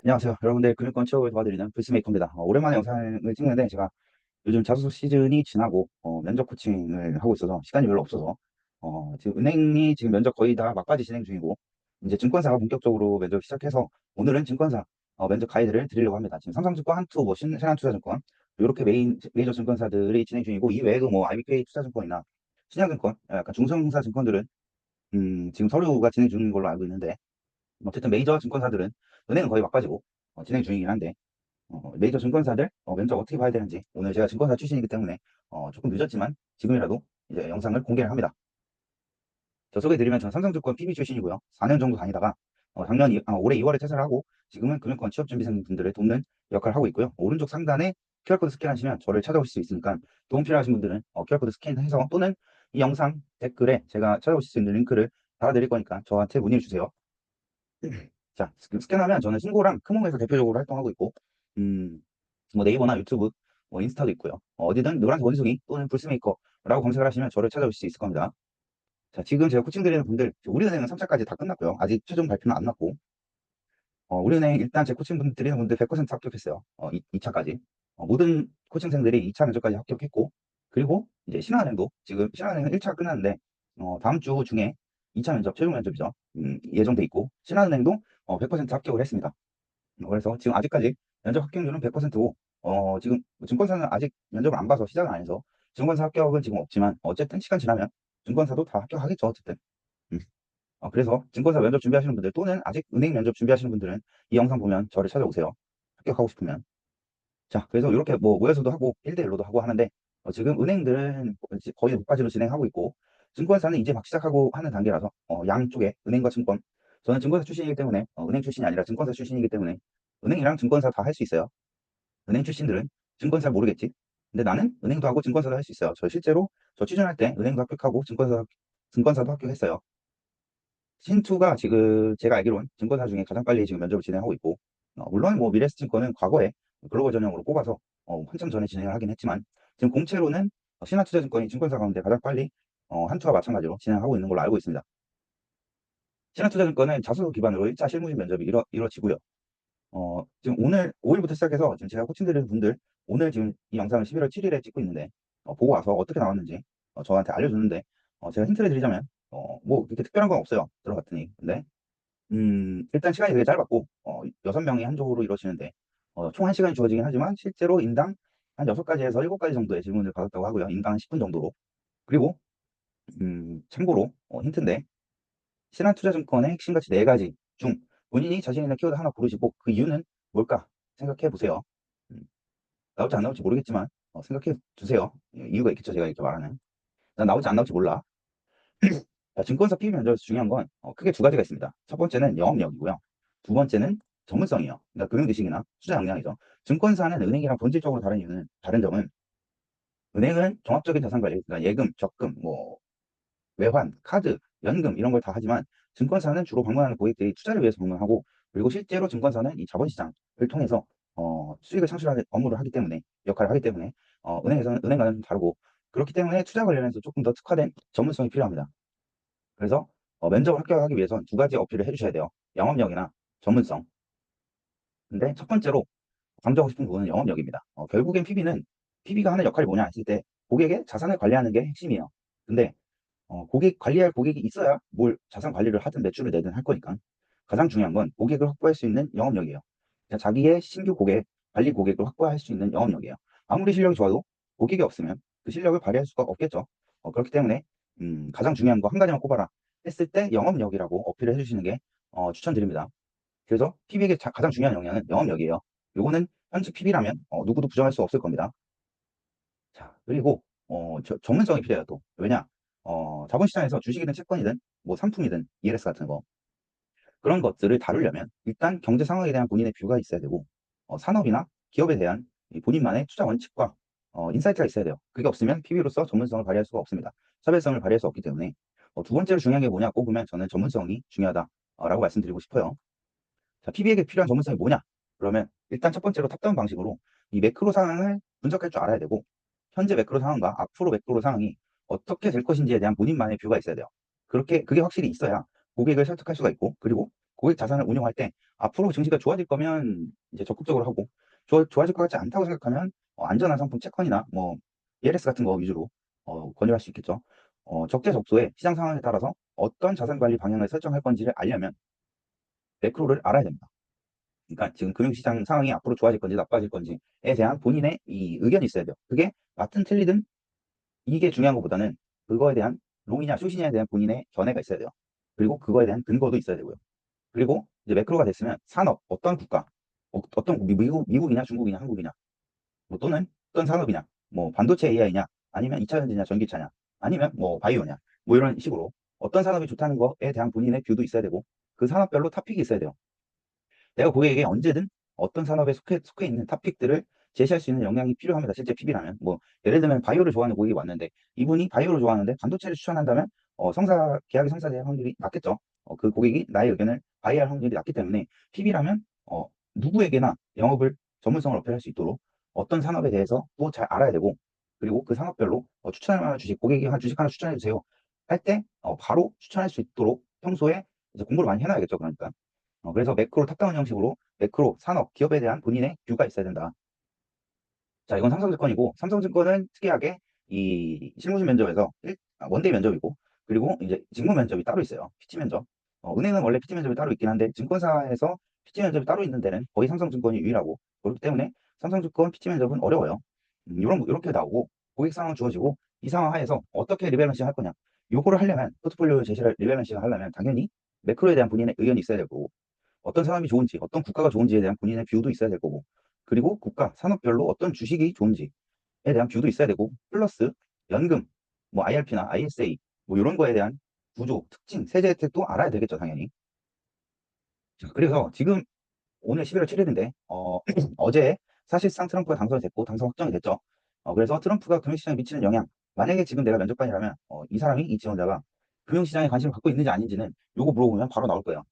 안녕하세요. 여러분들 금융권 취업을 도와드리는 불스메이커입니다. 오랜만에 영상을 찍는데 제가 요즘 자소서 시즌이 지나고 면접 코칭을 하고 있어서 시간이 별로 없어서 지금 은행이 지금 면접 거의 다 막바지 진행 중이고 이제 증권사가 본격적으로 면접 시작해서 오늘은 증권사 면접 가이드를 드리려고 합니다. 지금 삼성증권, 한투, 뭐 신한투자증권 이렇게 메이저 증권사들이 진행 중이고 이 외에도 뭐 IBK 투자증권이나 신한증권 약간 중소형사 증권들은 지금 서류가 진행 중인 걸로 알고 있는데 어쨌든 메이저 증권사들은 은행은 거의 막바지고 진행 중이긴 한데 메이저 증권사들 면접 어떻게 봐야 되는지 오늘 제가 증권사 출신이기 때문에 조금 늦었지만 지금이라도 이제 영상을 공개를 합니다. 저 소개해드리면 저는 삼성증권 PB 출신이고요. 4년 정도 다니다가 올해 2월에 퇴사를 하고 지금은 금융권 취업준비생분들을 돕는 역할을 하고 있고요. 오른쪽 상단에 QR코드 스캔하시면 저를 찾아오실 수 있으니까 도움 필요하신 분들은 QR코드 스캔해서 또는 이 영상 댓글에 제가 찾아오실 수 있는 링크를 달아드릴 거니까 저한테 문의해 주세요. 자, 스캔하면 저는 신고랑 크몽에서 대표적으로 활동하고 있고, 뭐 네이버나 유튜브, 뭐 인스타도 있고요. 어디든 노란색 원숭이 또는 불스메이커라고 검색을 하시면 저를 찾아오실 수 있을 겁니다. 자, 지금 제가 코칭 드리는 분들, 우리은행은 3차까지 다 끝났고요. 아직 최종 발표는 안 났고, 우리은행 일단 제 코칭 드리는 분들 100% 합격했어요. 2차까지. 모든 코칭생들이 2차 면접까지 합격했고, 그리고 이제 신한은행도 지금 신한은행은 1차 끝났는데, 다음 주 중에 2차 면접, 최종 면접이죠. 예정돼 있고, 신한은행도 100% 합격을 했습니다. 그래서 지금 아직까지 면접 합격률은 100%고, 지금 증권사는 아직 면접을 안 봐서 시작을 안 해서 증권사 합격은 지금 없지만, 어쨌든 시간 지나면 증권사도 다 합격하겠죠, 어쨌든. 음. 그래서 증권사 면접 준비하시는 분들 또는 아직 은행 면접 준비하시는 분들은 이 영상 보면 저를 찾아오세요. 합격하고 싶으면. 자, 그래서 이렇게 뭐 모여서도 하고 1대1로도 하고 하는데 지금 은행들은 거의 막바지로 진행하고 있고 증권사는 이제 막 시작하고 하는 단계라서 양쪽에 은행과 증권 저는 증권사 출신이기 때문에 은행 출신이 아니라 증권사 출신이기 때문에 은행이랑 증권사 다 할 수 있어요. 은행 출신들은 증권사 모르겠지. 근데 나는 은행도 하고 증권사도 할 수 있어요. 저 실제로 저 취준할 때 은행도 합격하고 증권사도 합격했어요. 신투가 지금 제가 알기로는 증권사 중에 가장 빨리 지금 면접을 진행하고 있고, 물론 뭐 미래에셋증권은 과거에 글로벌 전형으로 뽑아서 한참 전에 진행을 하긴 했지만, 지금 공채로는 신한투자증권이 증권사 가운데 가장 빨리 한투와 마찬가지로 진행하고 있는 걸로 알고 있습니다. 신한투자증권은 자소서 기반으로 1차 실무진 면접이 이루어지고요. 지금 오늘 5일부터 시작해서 지금 제가 코칭 드리는 분들, 오늘 지금 이 영상을 11월 7일에 찍고 있는데, 보고 와서 어떻게 나왔는지 저한테 알려줬는데, 제가 힌트를 드리자면, 뭐 그렇게 특별한 건 없어요. 들어갔더니. 근데 일단 시간이 되게 짧았고 6명이 한 조로 이루어지는데 총 1시간이 주어지긴 하지만 실제로 인당 한 6가지에서 7가지 정도의 질문을 받았다고 하고요. 인당 한 10분 정도로. 그리고 참고로 힌트인데 신한투자증권의 핵심 가치 4가지 중 본인이 자신 있는 키워드 하나 고르시고 그 이유는 뭘까 생각해 보세요. 음, 나올지 안 나올지 모르겠지만 생각해 두세요. 이유가 있겠죠. 제가 이렇게 말하는. 난 나올지 안 나올지 몰라. 증권사 PB 면접에서 중요한 건 크게 2가지가 있습니다. 첫 번째는 영업력이고요. 두 번째는 전문성이에요. 그러니까 금융 지식이나 투자 역량이죠. 증권사는 은행이랑 본질적으로 다른 점은 은행은 종합적인 자산 관리, 그러니까 예금, 적금, 뭐 외환, 카드, 연금 이런 걸 다 하지만 증권사는 주로 방문하는 고객들이 투자를 위해서 방문하고 그리고 실제로 증권사는 이 자본시장을 통해서 수익을 창출하는 업무를 하기 때문에 역할을 하기 때문에 은행과는 좀 다르고 그렇기 때문에 투자 관련해서 조금 더 특화된 전문성이 필요합니다. 그래서 면접을 합격하기 위해서는 2가지 어필을 해주셔야 돼요. 영업력이나 전문성. 근데 첫 번째로 강조하고 싶은 부분은 영업력입니다. 결국엔 PB가 하는 역할이 뭐냐 했을 때 고객의 자산을 관리하는 게 핵심이에요. 근데 관리할 고객이 있어야 뭘 자산 관리를 하든 매출을 내든 할 거니까 가장 중요한 건 고객을 확보할 수 있는 영업력이에요. 그러니까 자기의 신규 고객, 관리 고객을 확보할 수 있는 영업력이에요. 아무리 실력이 좋아도 고객이 없으면 그 실력을 발휘할 수가 없겠죠. 그렇기 때문에 가장 중요한 거 한 가지만 꼽아라 했을 때 영업력이라고 어필을 해주시는 게 추천드립니다. 그래서 PB에게 가장 중요한 영역은 영업력이에요. 요거는 현직 PB라면 누구도 부정할 수 없을 겁니다. 자, 그리고 전문성이 필요해요 또. 왜냐? 자본시장에서 주식이든 채권이든 뭐 상품이든 ELS 같은 거 그런 것들을 다루려면 일단 경제 상황에 대한 본인의 뷰가 있어야 되고 산업이나 기업에 대한 본인만의 투자 원칙과 인사이트가 있어야 돼요. 그게 없으면 PB로서 전문성을 발휘할 수가 없습니다. 차별성을 발휘할 수 없기 때문에 두 번째로 중요한 게 뭐냐 꼽으면 저는 전문성이 중요하다라고 말씀드리고 싶어요. 자, PB에게 필요한 전문성이 뭐냐? 그러면 일단 첫 번째로 탑다운 방식으로 이 매크로 상황을 분석할 줄 알아야 되고 현재 매크로 상황과 앞으로 매크로 상황이 어떻게 될 것인지에 대한 본인만의 뷰가 있어야 돼요. 그게 확실히 있어야 고객을 설득할 수가 있고 그리고 고객 자산을 운용할 때 앞으로 증시가 좋아질 거면 이제 적극적으로 하고, 좋아질 것 같지 않다고 생각하면 안전한 상품 채권이나 뭐 ELS 같은 거 위주로 권유할 수 있겠죠. 적재적소에 시장 상황에 따라서 어떤 자산 관리 방향을 설정할 건지를 알려면 매크로를 알아야 됩니다. 그러니까 지금 금융시장 상황이 앞으로 좋아질 건지 나빠질 건지에 대한 본인의 이 의견이 있어야 돼요. 그게 맞든 틀리든 이게 중요한 것보다는 그거에 대한 롱이냐 숏이냐에 대한 본인의 견해가 있어야 돼요. 그리고 그거에 대한 근거도 있어야 되고요. 그리고 이제 매크로가 됐으면 산업, 어떤 국가, 어떤 미국이냐 중국이냐 한국이냐, 뭐 또는 어떤 산업이냐, 뭐 반도체 AI냐, 아니면 2차 전지냐 전기차냐, 아니면 뭐 바이오냐, 뭐 이런 식으로 어떤 산업이 좋다는 거에 대한 본인의 뷰도 있어야 되고, 그 산업별로 토픽이 있어야 돼요. 내가 고객에게 언제든 어떤 산업에 속해 있는 토픽들을 제시할 수 있는 역량이 필요합니다. 실제 PB라면. 뭐, 예를 들면 바이오를 좋아하는 고객이 왔는데, 이분이 바이오를 좋아하는데 반도체를 추천한다면, 계약이 성사될 확률이 낮겠죠. 그 고객이 나의 의견을 바이할 확률이 낮기 때문에, PB라면, 누구에게나 영업을 전문성을 어필할 수 있도록 어떤 산업에 대해서 또 잘 알아야 되고, 그리고 그 산업별로 추천할 만한 주식, 고객이 한 주식 하나 추천해 주세요. 할 때, 바로 추천할 수 있도록 평소에 이제 공부를 많이 해놔야겠죠. 그러니까. 그래서 매크로 탑다운 형식으로 매크로 산업, 기업에 대한 본인의 뷰가 있어야 된다. 자, 이건 삼성증권이고, 삼성증권은 특이하게 이 실무진 면접에서 원데이 면접이고, 그리고 이제 직무 면접이 따로 있어요. PT 면접. 은행은 원래 PT 면접이 따로 있긴 한데, 증권사에서 PT 면접이 따로 있는 데는 거의 삼성증권이 유일하고, 그렇기 때문에 삼성증권 PT 면접은 어려워요. 이렇게 나오고, 고객 상황 주어지고, 이 상황 하에서 어떻게 리밸런싱 할 거냐. 요거를 하려면, 포트폴리오 제시를 리밸런싱을 하려면, 당연히 매크로에 대한 본인의 의견이 있어야 되고, 어떤 사람이 좋은지, 어떤 국가가 좋은지에 대한 본인의 뷰도 있어야 될 거고, 그리고 국가, 산업별로 어떤 주식이 좋은지에 대한 뷰도 있어야 되고, 플러스 연금, 뭐 IRP나 ISA, 뭐 이런 거에 대한 구조, 특징, 세제 혜택도 알아야 되겠죠, 당연히. 자, 그래서 지금 오늘 11월 7일인데, 어제 사실상 트럼프가 당선이 됐고, 당선 확정이 됐죠. 그래서 트럼프가 금융시장에 미치는 영향, 만약에 지금 내가 면접관이라면, 이 사람이, 이 지원자가 금융시장에 관심을 갖고 있는지 아닌지는 요거 물어보면 바로 나올 거예요.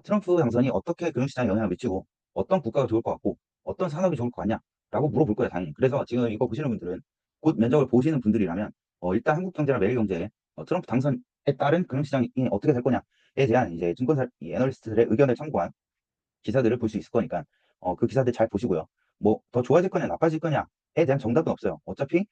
트럼프 당선이 어떻게 금융시장에 영향을 미치고, 어떤 국가가 좋을 것 같고, 어떤 산업이 좋을 것 같냐? 라고 물어볼 거예요, 당연히. 그래서 지금 이거 보시는 분들은, 곧 면접을 보시는 분들이라면, 일단 한국경제나 매일경제에 트럼프 당선에 따른 금융시장이 어떻게 될 거냐에 대한 이제 증권사, 이 애널리스트들의 의견을 참고한 기사들을 볼 수 있을 거니까 그 기사들 잘 보시고요. 뭐 더 좋아질 거냐 나빠질 거냐에 대한 정답은 없어요. 어차피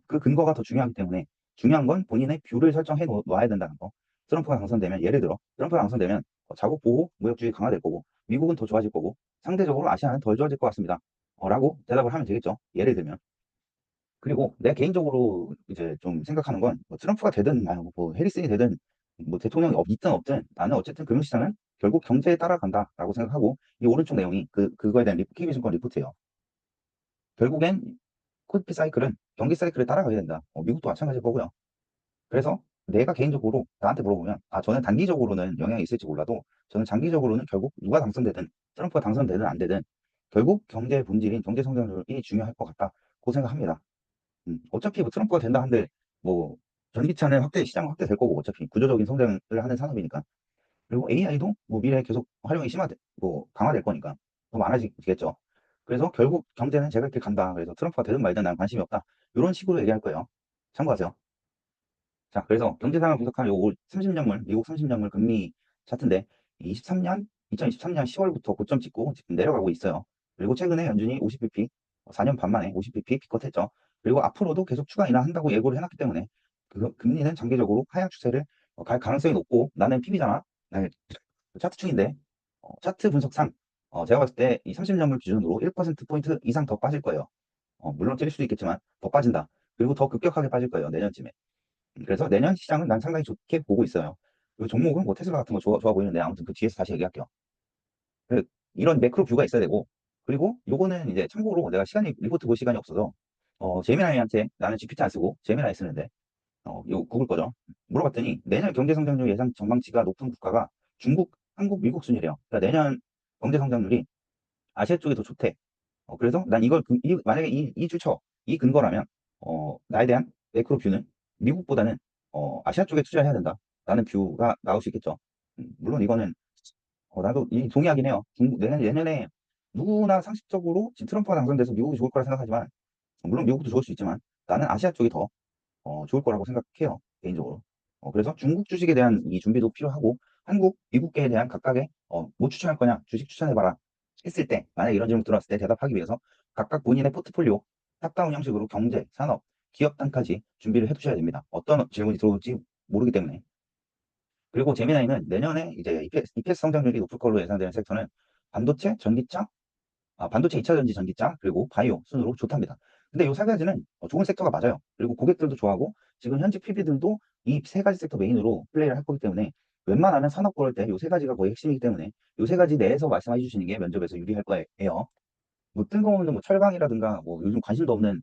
그 근거가 더 중요하기 때문에 중요한 건 본인의 뷰를 설정해 놔야 된다는 거. 트럼프가 당선되면 예를 들어 트럼프가 당선되면 자국 보호 무역주의 강화될 거고 미국은 더 좋아질 거고 상대적으로 아시아는 덜 좋아질 것 같습니다. 라고 대답을 하면 되겠죠. 예를 들면. 그리고 내가 개인적으로 이제 좀 생각하는 건뭐 트럼프가 되든 뭐 해리슨이 되든 뭐 대통령이 있든 없든 나는 어쨌든 금융시장은 결국 경제에 따라간다라고 생각하고 이 오른쪽 내용이 그거에 대한 KB증권 리포트예요. 결국엔 코스피 사이클은 경기 사이클에 따라가야 된다. 미국도 마찬가지일 거고요. 그래서 내가 개인적으로 나한테 물어보면 저는 단기적으로는 영향이 있을지 몰라도 저는 장기적으로는 결국 누가 당선되든 트럼프가 당선되든 안 되든 결국 경제의 본질인 경제 성장률이 중요할 것 같다고 생각합니다. 어차피 뭐 트럼프가 된다 한들 뭐 전기차는 시장 확대될 거고 어차피 구조적인 성장을 하는 산업이니까. 그리고 AI도 뭐 미래에 계속 활용이 뭐 강화될 거니까 더 많아지겠죠. 그래서 결국 경제는 제가 이렇게 간다. 그래서 트럼프가 되든 말든 난 관심이 없다. 이런 식으로 얘기할 거예요. 참고하세요. 자, 그래서 경제 상황을 분석하면 요 30년물, 미국 30년물 금리 차트인데 2023년 10월부터 고점 찍고 지금 내려가고 있어요. 그리고 최근에 연준이 50bp, 4년 반 만에 50bp 피컷했죠. 그리고 앞으로도 계속 추가 인하한다고 예고를 해놨기 때문에 그 금리는 장기적으로 하향 추세를 갈 가능성이 높고 나는 PB잖아. 차트충인데 차트 분석상 제가 봤을 때 이 30년물 기준으로 1%포인트 이상 더 빠질 거예요. 물론 찔릴 수도 있겠지만 더 빠진다. 그리고 더 급격하게 빠질 거예요. 내년쯤에. 그래서 내년 시장은 난 상당히 좋게 보고 있어요. 그 종목은 뭐 테슬라 같은 거 좋아 보이는데 아무튼 그 뒤에서 다시 얘기할게요. 그 이런 매크로 뷰가 있어야 되고 그리고 요거는 이제 참고로 내가 리포트 볼 시간이 없어서 제미나이한테 나는 GPT 안 쓰고 제미나이 쓰는데 요 구글 거죠. 물어봤더니 내년 경제 성장률 예상 전망치가 높은 국가가 중국, 한국, 미국 순이래요. 그러니까 내년 경제 성장률이 아시아 쪽이 더 좋대. 그래서 난 이걸 만약에 이 출처, 이 근거라면 나에 대한 매크로 뷰는 미국보다는 아시아 쪽에 투자해야 된다라는 뷰가 나올 수 있겠죠. 물론 이거는 나도 동의하긴 해요. 내년에 누구나 상식적으로 지금 트럼프가 당선돼서 미국이 좋을 거라 생각하지만 물론 미국도 좋을 수 있지만 나는 아시아 쪽이 더 좋을 거라고 생각해요. 개인적으로. 그래서 중국 주식에 대한 이 준비도 필요하고 한국, 미국계에 대한 각각의 뭐 추천할 거냐, 주식 추천해봐라 했을 때, 만약에 이런 질문 들어왔을 때 대답하기 위해서 각각 본인의 포트폴리오 탑다운 형식으로 경제, 산업, 기업 단까지 준비를 해두셔야 됩니다. 어떤 질문이 들어올지 모르기 때문에. 그리고 재미나이는 내년에 이제 EPS 성장률이 높을 걸로 예상되는 섹터는 반도체, 전기차, 반도체 2차 전지 전기차, 그리고 바이오 순으로 좋답니다. 근데 이 세 가지는 좋은 섹터가 맞아요. 그리고 고객들도 좋아하고 지금 현직 PB들도 이 세 가지 섹터 메인으로 플레이를 할 거기 때문에 웬만하면 산업 고를 때 이 세 가지가 거의 핵심이기 때문에 이 세 가지 내에서 말씀해 주시는 게 면접에서 유리할 거예요. 뭐 뜬금없는 뭐 철강이라든가 뭐 요즘 관심도 없는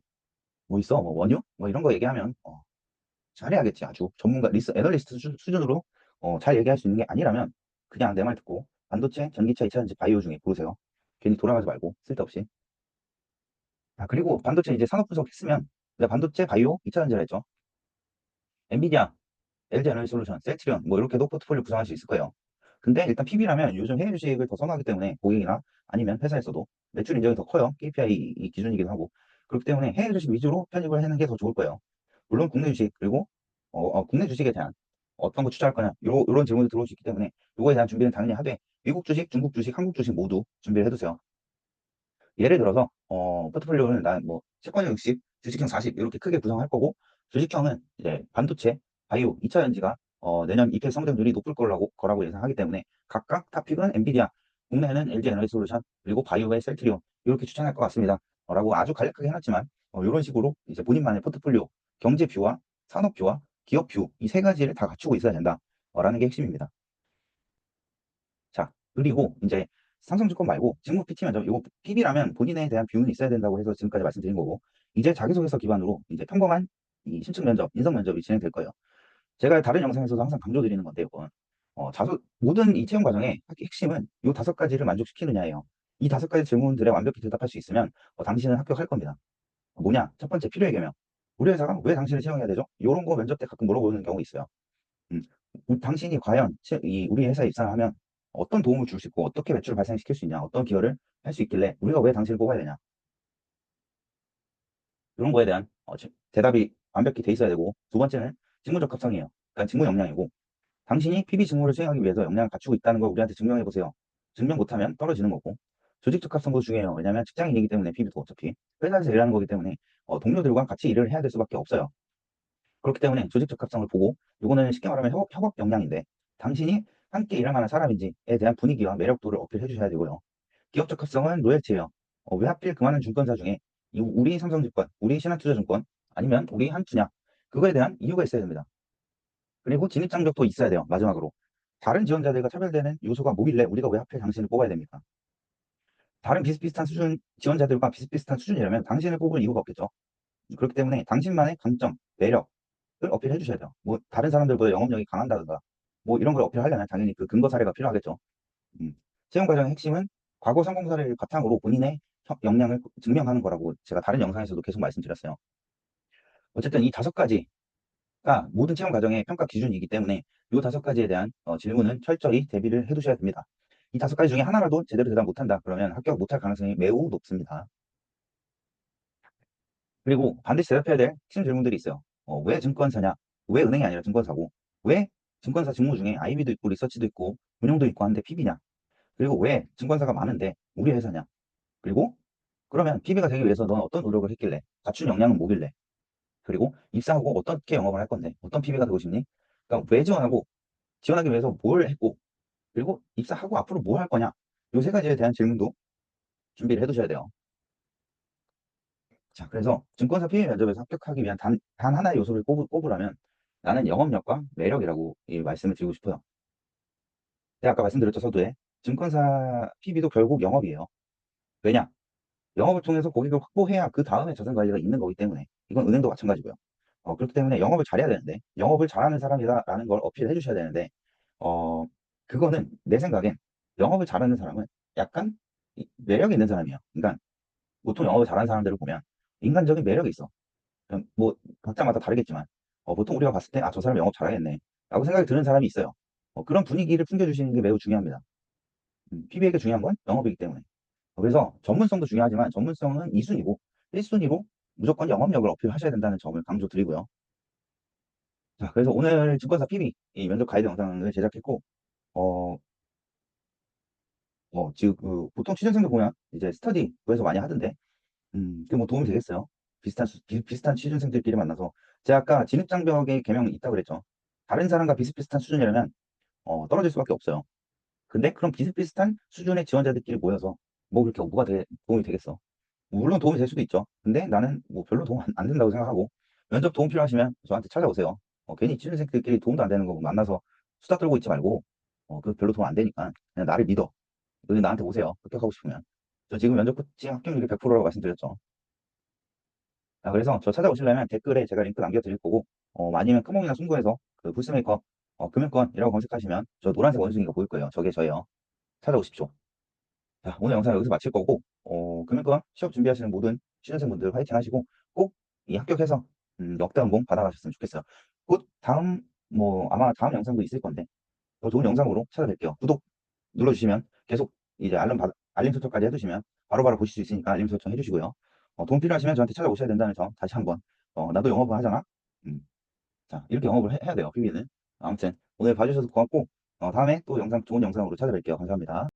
뭐 있어 뭐 원유 뭐 이런 거 얘기하면 잘해야겠지. 아주 전문가 애널리스트 수준으로 잘 얘기할 수 있는 게 아니라면 그냥 내 말 듣고 반도체, 전기차, 2차 전지, 바이오 중에 고르세요. 괜히 돌아가지 말고 쓸데없이. 그리고 반도체 이제 산업 분석했으면 내가 반도체, 바이오, 2차 전지를 했죠. 엔비디아, LG 에너지솔루션, 셀트리온 뭐 이렇게도 포트폴리오 구성할 수 있을 거예요. 근데 일단 PB라면 요즘 해외 주식을 더 선호하기 때문에 고객이나 아니면 회사에서도 매출 인정이 더 커요. KPI 이 기준이기도 하고. 그렇기 때문에 해외 주식 위주로 편입을 하는 게 더 좋을 거예요. 물론 국내 주식 그리고 국내 주식에 대한 어떤 거 투자할 거냐 이런 질문이 들어올 수 있기 때문에 이거에 대한 준비는 당연히 하되 미국 주식, 중국 주식, 한국 주식 모두 준비를 해두세요. 예를 들어서 포트폴리오는 난 뭐 채권형 60, 주식형 40 이렇게 크게 구성할 거고 주식형은 이제 반도체, 바이오, 2차 전지가 내년 EPS 성장률이 높을 거라고 예상하기 때문에 각각 탑픽은 엔비디아, 국내에는 LG 에너지솔루션 그리고 바이오의 셀트리온 이렇게 추천할 것 같습니다. 라고 아주 간략하게 해놨지만 이런 식으로 이제 본인만의 포트폴리오 경제 뷰와 산업 뷰와 기업 뷰 이 세 가지를 다 갖추고 있어야 된다. 라는 게 핵심입니다. 자, 그리고 이제 삼성증권 말고 직무 PT 면접, 이거 PB라면 본인에 대한 뷰는 있어야 된다고 해서 지금까지 말씀드린 거고, 이제 자기소개서 기반으로 이제 평범한 이 신청 면접, 인성 면접이 진행될 거예요. 제가 다른 영상에서도 항상 강조드리는 건데, 이건 모든 이 채용 과정의 핵심은 이 5가지를 만족시키느냐예요. 이 5가지 질문들에 완벽히 대답할 수 있으면 당신은 합격할 겁니다. 뭐냐? 첫 번째, 필요의 개명. 우리 회사가 왜 당신을 채용해야 되죠? 이런 거 면접 때 가끔 물어보는 경우 있어요. 음, 당신이 과연 우리 회사에 입사를 하면 어떤 도움을 줄 수 있고 어떻게 매출을 발생시킬 수 있냐, 어떤 기여를 할 수 있길래 우리가 왜 당신을 뽑아야 되냐, 이런 거에 대한 대답이 완벽히 돼 있어야 되고, 두 번째는 직무 적합성이에요. 그러니까 직무 역량이고, 당신이 PB 직무를 수행하기 위해서 역량을 갖추고 있다는 걸 우리한테 증명해 보세요. 증명 못하면 떨어지는 거고, 조직 적합성도 중요해요. 왜냐하면 직장인이기 때문에 PB도 어차피 회사에서 일하는 거기 때문에 동료들과 같이 일을 해야 될 수밖에 없어요. 그렇기 때문에 조직 적합성을 보고, 이거는 쉽게 말하면 협업 역량인데 당신이 함께 일할 만한 사람인지에 대한 분위기와 매력도를 어필해 주셔야 되고요. 기업 적합성은 로열티예요. 왜 하필 그 많은 증권사 중에 우리 삼성증권, 우리 신한투자증권 아니면 우리 한투냐, 그거에 대한 이유가 있어야 됩니다. 그리고 진입장벽도 있어야 돼요. 마지막으로 다른 지원자들과 차별되는 요소가 뭐길래 우리가 왜 하필 당신을 뽑아야 됩니까? 다른 비슷비슷한 수준 지원자들과 비슷비슷한 수준이라면 당신을 뽑을 이유가 없겠죠. 그렇기 때문에 당신만의 강점, 매력을 어필해 주셔야 돼요. 뭐 다른 사람들보다 영업력이 강한다든가 뭐 이런 걸 어필하려면 당연히 그 근거 사례가 필요하겠죠. 음. 채용 과정의 핵심은 과거 성공 사례를 바탕으로 본인의 역량을 증명하는 거라고 제가 다른 영상에서도 계속 말씀드렸어요. 어쨌든 이 5가지가 모든 채용 과정의 평가 기준이기 때문에 이 5가지에 대한 질문은 철저히 대비를 해 두셔야 됩니다. 이 5가지 중에 하나라도 제대로 대답 못한다 그러면 합격 못할 가능성이 매우 높습니다. 그리고 반드시 대답해야 될 핵심 질문들이 있어요. 왜 증권사냐? 왜 은행이 아니라 증권사고? 왜 증권사 직무 중에 IB도 있고 리서치도 있고 운용도 있고 하는데 PB냐? 그리고 왜 증권사가 많은데 우리 회사냐? 그리고 그러면 PB가 되기 위해서 넌 어떤 노력을 했길래? 갖춘 역량은 뭐길래? 그리고 입사하고 어떻게 영업을 할 건데? 어떤 PB가 되고 싶니? 그러니까 왜 지원하고 지원하기 위해서 뭘 했고 그리고 입사하고 앞으로 뭐 할 거냐? 요 3가지에 대한 질문도 준비를 해 두셔야 돼요. 자, 그래서 증권사 PB 면접에서 합격하기 위한 단 하나의 요소를 꼽으라면 나는 영업력과 매력이라고 이 말씀을 드리고 싶어요. 제가 아까 말씀드렸죠, 서두에. 증권사 PB도 결국 영업이에요. 왜냐? 영업을 통해서 고객을 확보해야 그 다음에 자산 관리가 있는 거기 때문에 이건 은행도 마찬가지고요. 그렇기 때문에 영업을 잘해야 되는데 영업을 잘하는 사람이다라는 걸 어필해 주셔야 되는데 어, 그거는 내 생각엔 영업을 잘하는 사람은 약간 매력이 있는 사람이에요. 그러니까 보통 영업을 잘하는 사람들을 보면 인간적인 매력이 있어. 뭐 각자마다 다르겠지만 보통 우리가 봤을 때 아, 저 사람 영업 잘하겠네 라고 생각이 드는 사람이 있어요. 그런 분위기를 풍겨주시는 게 매우 중요합니다. PB에게 중요한 건 영업이기 때문에. 그래서 전문성도 중요하지만 전문성은 2순위고 1순위로 무조건 영업력을 어필하셔야 된다는 점을 강조드리고요. 자, 그래서 오늘 증권사 PB 이 면접 가이드 영상을 제작했고 어, 지금 그 보통 취준생들 보면 이제 스터디 그래서 많이 하던데, 그게 뭐 도움이 되겠어요? 비슷한 취준생들끼리 만나서. 제가 아까 진입장벽의 개명이 있다고 그랬죠. 다른 사람과 비슷비슷한 수준이라면 떨어질 수밖에 없어요. 근데 그럼 비슷비슷한 수준의 지원자들끼리 모여서 뭐 그렇게 도움이 되겠어? 물론 도움이 될 수도 있죠. 근데 나는 뭐 별로 도움 안 된다고 생각하고, 면접 도움 필요하시면 저한테 찾아오세요. 괜히 취준생들끼리 도움도 안 되는 거 만나서 수다 떨고 있지 말고, 그 별로 도움 안 되니까 그냥 나를 믿어. 너희 나한테 오세요. 합격하고 싶으면. 저 지금 면접 코칭 합격률이 100%라고 말씀드렸죠. 그래서 저 찾아오시려면 댓글에 제가 링크 남겨드릴 거고, 아니면 크몽이나 숨구에서 그 부스메이커 금융권이라고 검색하시면 저 노란색 원숭이가 보일 거예요. 저게 저예요. 찾아오십시오. 자, 오늘 영상 여기서 마칠 거고, 금융권 취업 준비하시는 모든 취준생분들 화이팅 하시고, 꼭 이 합격해서 역대 연봉 받아가셨으면 좋겠어요. 곧 아마 다음 영상도 있을 건데, 더 좋은 영상으로 찾아뵐게요. 구독 눌러주시면 계속 이제 알림 설정까지 해두시면 바로바로 보실 수 있으니까 알림 설정 해주시고요. 도움 필요하시면 저한테 찾아오셔야 된다는 점 다시 한번, 나도 영업을 하잖아. 음, 자, 이렇게 영업을 해야 돼요, PB는. 아무튼 오늘 봐주셔서 고맙고, 다음에 또 좋은 영상으로 찾아뵐게요. 감사합니다.